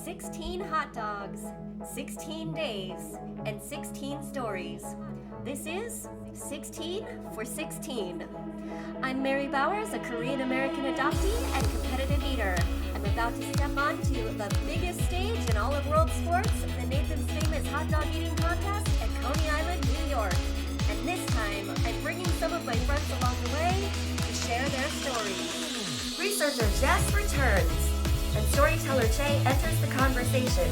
16 hot dogs, 16 days, and 16 stories. This is 16 for 16. I'm Mary Bowers, a Korean American adoptee and competitive eater. I'm about to step onto the biggest stage in all of world sports, the Nathan's Famous Hot Dog Eating Contest at Coney Island, New York. And this time, I'm bringing some of my friends along the way to share their stories. Researcher Jess returns, and storyteller Chae enters the conversation.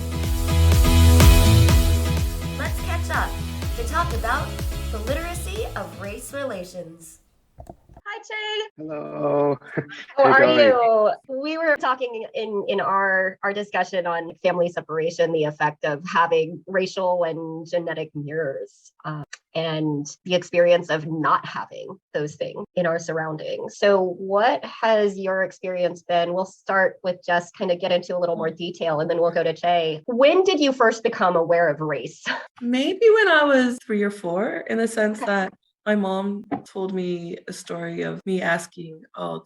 Let's catch up to talk about the literacy of race relations. Hi, Chae. Hello. How are you? We were talking in our discussion on family separation, the effect of having racial and genetic mirrors, and the experience of not having those things in our surroundings. So what has your experience been? We'll start with just kind of get into a little more detail, and then we'll go to Chae. When did you first become aware of race? Maybe when I was 3 or 4, in the sense that my mom told me a story of me asking, are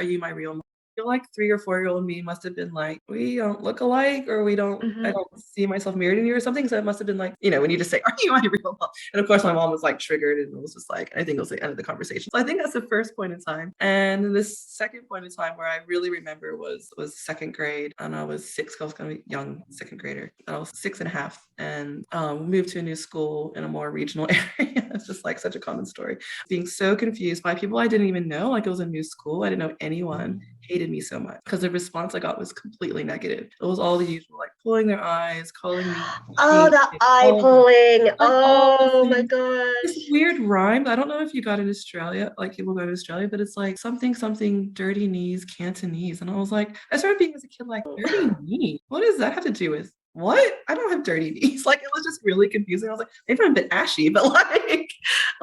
you my real mom? I feel like 3 or 4-year-old me must have been like, we don't look alike, or I don't see myself mirrored in you or something. So it must have been like, when you just say, are you my real mom? And of course my mom was like triggered, and it was just like, I think it was the end of the conversation. So I think that's the first point in time. And the second point in time where I really remember was second grade, and I was 6, I was kind of a young second grader. I was 6 and a half, and moved to a new school in a more regional area. It's just like such a common story. Being so confused by people I didn't even know, like it was a new school. I didn't know anyone. Hated me so much because the response I got was completely negative. It was all the usual, like pulling their eyes, calling me. Oh, the eye pulling. Like, oh my gosh. This weird rhyme. I don't know if you got in Australia, like people got in Australia, but it's like something dirty knees, Cantonese. And I was like, I started being as a kid like, dirty knees? What does that have to do with what? I don't have dirty knees. Like, it was just really confusing. I was like, maybe I'm a bit ashy, but like,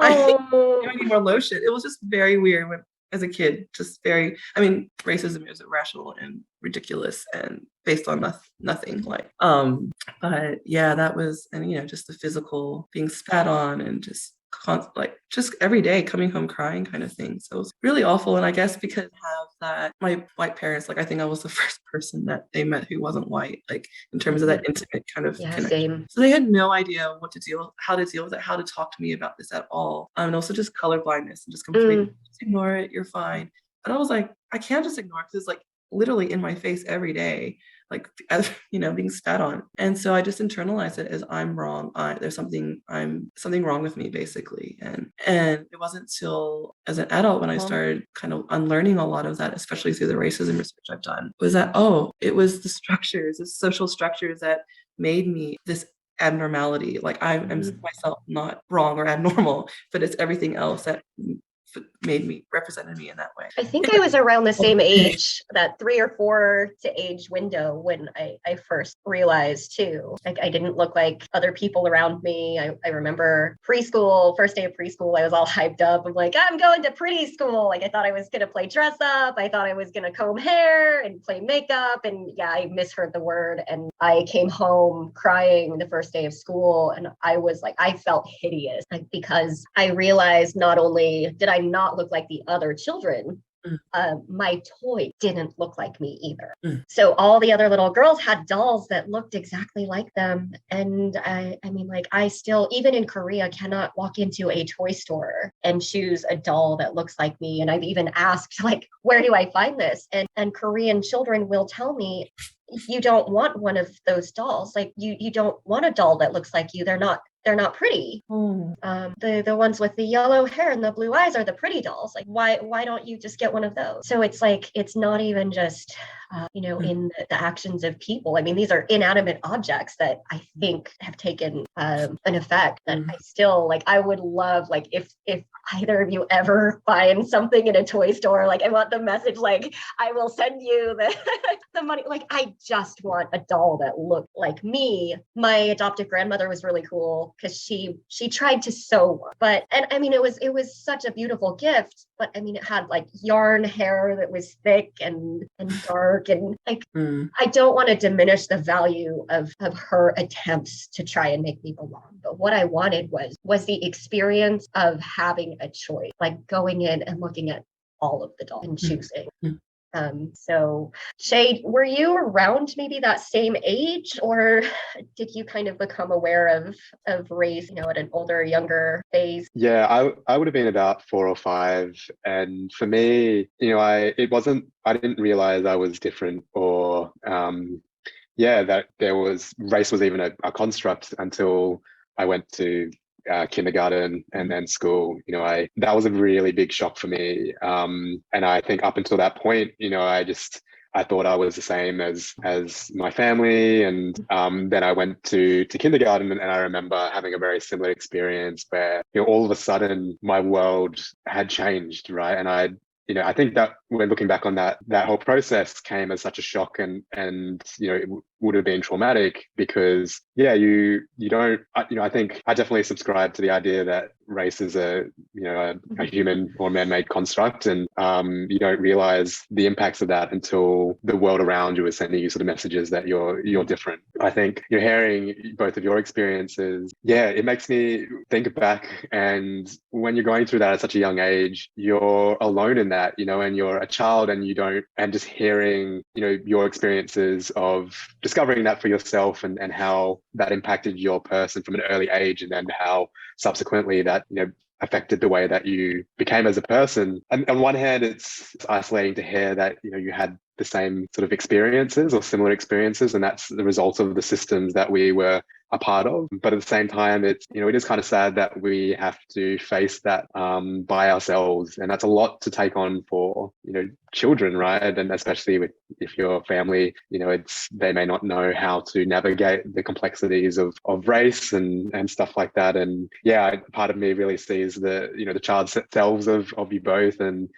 I need more lotion. It was just very weird as a kid, just very, racism is irrational and ridiculous and based on nothing. Like, but yeah, that was, and just the physical being spat on and just every day coming home crying kind of thing. So it was really awful. And I guess because I have that, my white parents, like I think I was the first person that they met who wasn't white, like in terms of that intimate kind of connection. Same. So they had no idea how to deal with it, how to talk to me about this at all. And also just color blindness and just completely just ignore it, you're fine. And I was like, I can't just ignore it because it's like literally in my face every day, like, as being spat on. And so I just internalized it as I'm wrong. There's something wrong with me, basically. And it wasn't till as an adult when I started kind of unlearning a lot of that, especially through the racism research I've done, was that, it was the structures, the social structures that made me this abnormality. Like I'm myself not wrong or abnormal, but it's everything else that represented me in that way. I think I was around the same age, that 3 or 4 to age window, when I first realized too, like I didn't look like other people around me. I remember preschool, first day of preschool, I was all hyped up. I'm like, I'm going to pretty school. Like I thought I was going to play dress up. I thought I was going to comb hair and play makeup. And yeah, I misheard the word. And I came home crying the first day of school. And I was like, I felt hideous, like, because I realized not only did I not look like the other children, my toy didn't look like me either. So all the other little girls had dolls that looked exactly like them. And I still, even in Korea, cannot walk into a toy store and choose a doll that looks like me. And I've even asked, like, where do I find this? And Korean children will tell me, you don't want one of those dolls. Like you don't want a doll that looks like you. They're not pretty. The ones with the yellow hair and the blue eyes are the pretty dolls. Like, why don't you just get one of those? So it's like, it's not even just, in the actions of people. I mean, these are inanimate objects that I think have taken an effect that I still, like, I would love, like, if either of you ever find something in a toy store, like, I want the message, like, I will send you the money. Like, I just want a doll that looked like me. My adoptive grandmother was really cool because she tried to sew one, but it was such a beautiful gift, but it had like yarn hair that was thick and dark, and like I don't want to diminish the value of her attempts to try and make me belong, but what I wanted was the experience of having a choice, like going in and looking at all of the dolls and choosing. So Chae, were you around maybe that same age, or did you kind of become aware of race, at an older, younger phase? Yeah, I would have been about 4 or 5. And for me, I didn't realize I was different, or that race was even a construct until I went to kindergarten and then school. That was a really big shock for me. And I think up until that point, I thought I was the same as my family. And then I went to kindergarten, and I remember having a very similar experience where, all of a sudden my world had changed, right? And I think that when looking back on that whole process came as such a shock, and it would have been traumatic because you don't, I think I definitely subscribe to the idea that race is a human or man-made construct, and you don't realize the impacts of that until the world around you is sending you sort of messages that you're different. I think you're hearing both of your experiences. Yeah, it makes me think back, and when you're going through that at such a young age, you're alone in that, and you're a child, and just hearing, your experiences of discovering that for yourself, and how that impacted your person from an early age, and then how subsequently that affected the way that you became as a person. And on one hand, it's isolating to hear that you had the same sort of experiences or similar experiences, and that's the result of the systems that we were a part of. But at the same time, it is kind of sad that we have to face that by ourselves, and that's a lot to take on for children, right? And especially if your family, they may not know how to navigate the complexities of race and stuff like that. And part of me really sees the child selves of you both, and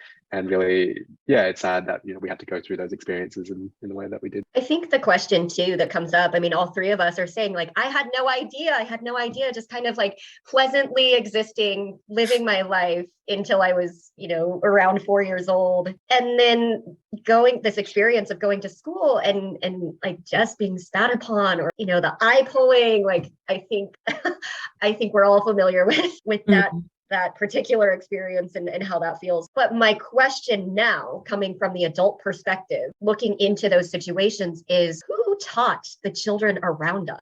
really, it's sad that we had to go through those experiences in the way that we did. I think the question too that comes up, all three of us are saying, like, I had no idea, just kind of like pleasantly existing, living my life until I was, around 4 years old. And then this experience of going to school and like just being spat upon, or, the eye pulling, like, I think we're all familiar with that. That particular experience and how that feels. But my question now, coming from the adult perspective, looking into those situations, is who taught the children around us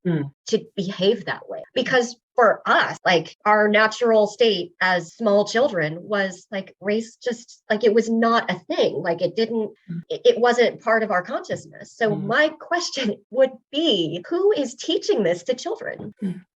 to behave that way? Because for us, like, our natural state as small children was like race, just like it was not a thing. Like it wasn't part of our consciousness. So my question would be, who is teaching this to children?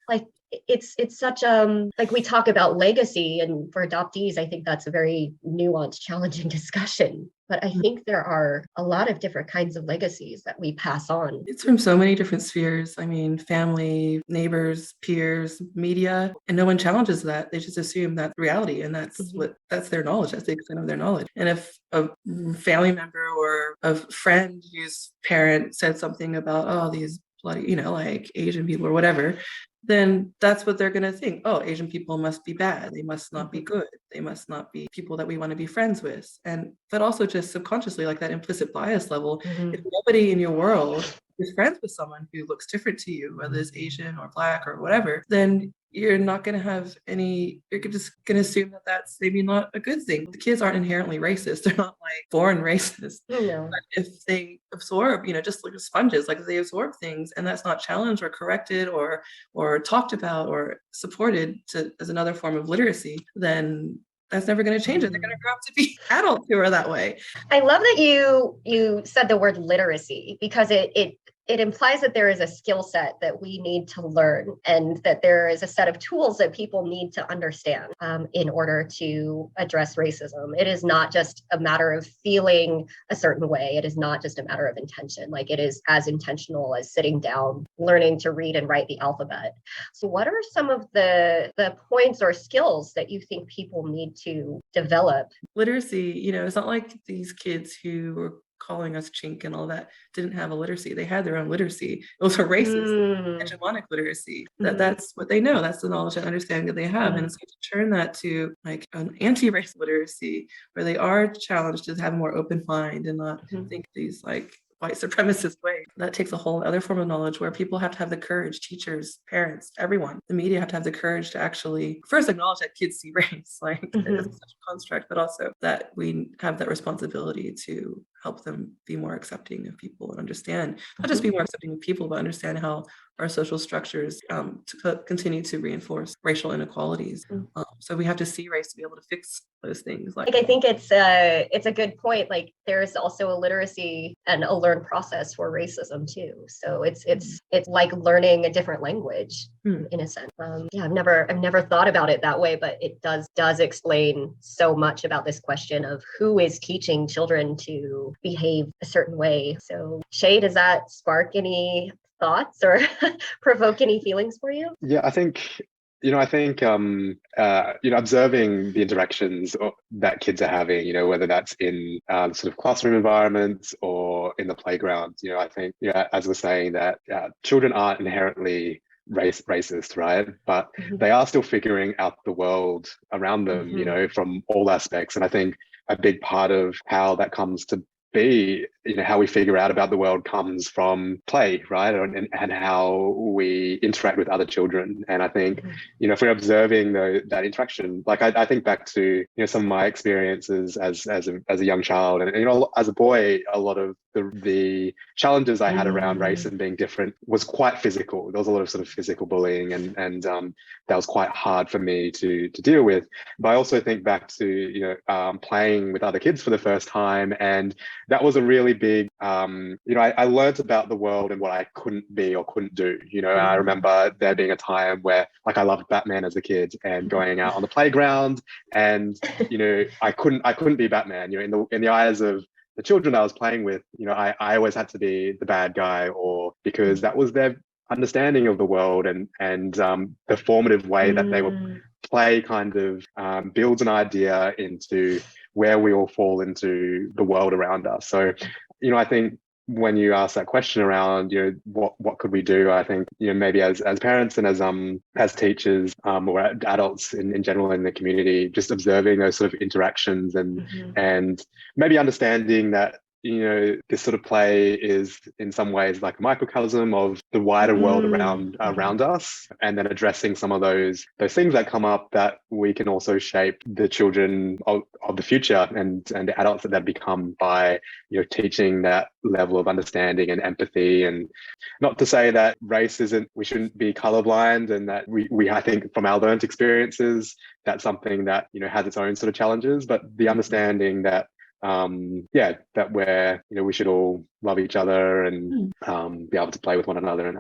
Like, it's such like, we talk about legacy, and for adoptees, I think that's a very nuanced, challenging discussion. But I think there are a lot of different kinds of legacies that we pass on. It's from so many different spheres. Family, neighbors, peers, media, and no one challenges that. They just assume that's reality, and that's that's their knowledge. That's the extent of their knowledge. And if a family member or a friend whose parent said something about, oh, these bloody, like Asian people or whatever, then that's what they're going to think. Oh, Asian people must be bad. They must not be good. They must not be people that we want to be friends with. And but also just subconsciously, like that implicit bias level, if nobody in your world is friends with someone who looks different to you, whether it's Asian or Black or whatever, then you're not going to have you're just going to assume that that's maybe not a good thing. The kids aren't inherently racist. They're not like born racist. No. But if they absorb, just like sponges, like if they absorb things and that's not challenged or corrected or talked about or supported as another form of literacy, then that's never going to change it. They're going to grow up to be adults who are that way. I love that you said the word literacy, because it implies that there is a skill set that we need to learn, and that there is a set of tools that people need to understand in order to address racism. It is not just a matter of feeling a certain way. It is not just a matter of intention. Like, it is as intentional as sitting down, learning to read and write the alphabet. So what are some of the points or skills that you think people need to develop? Literacy, it's not like these kids who were calling us chink and all that didn't have a literacy. They had their own literacy. It was a racist, hegemonic literacy. That's what they know. That's the knowledge and understanding that they have. And so to turn that to like an anti-race literacy, where they are challenged to have a more open mind and not think these like white supremacist way. That takes a whole other form of knowledge where people have to have the courage, teachers, parents, everyone, the media have to have the courage to actually first acknowledge that kids see race, like it's such a construct, but also that we have that responsibility to help them be more accepting of people and understand, not just be more accepting of people, but understand how our social structures continue to reinforce racial inequalities. So we have to see race to be able to fix those things. Like, I think it's a good point. Like, there's also a literacy and a learned process for racism too. So it's like learning a different language in a sense. Yeah, I've never thought about it that way, but it does explain so much about this question of who is teaching children to behave a certain way. So Chae, does that spark any thoughts or provoke any feelings for you? Yeah, I think observing the interactions that kids are having, whether that's in sort of classroom environments or in the playground, I think, as we're saying, that children aren't inherently racist, right? But they are still figuring out the world around them, from all aspects. And I think a big part of how that comes to be, how we figure out about the world comes from play, right? And how we interact with other children. And I think, if we're observing that interaction, like I think back to, some of my experiences as a young child, and, as a boy, a lot of the challenges I had around race and being different was quite physical. There was a lot of sort of physical bullying and that was quite hard for me to deal with. But I also think back to, playing with other kids for the first time, and that was a really big, I learned about the world and what I couldn't be or couldn't do. I remember there being a time where, like, I loved Batman as a kid and going out on the playground, and I couldn't be Batman. In the eyes of the children I was playing with, I always had to be the bad guy, or because that was their understanding of the world, and the formative way that they would play kind of builds an idea into where we all fall into the world around us. So, I think when you ask that question around, what could we do? I think, maybe as parents and as teachers, or adults in general in the community, just observing those sort of interactions and maybe understanding that, this sort of play is in some ways like a microcosm of the wider world around us, and then addressing some of those things that come up, that we can also shape the children of the future and the adults that become by, teaching that level of understanding and empathy. And not to say that we shouldn't be colorblind, and that we I think from our learned experiences, that's something that, has its own sort of challenges, but the understanding that that we should all love each other and be able to play with one another. And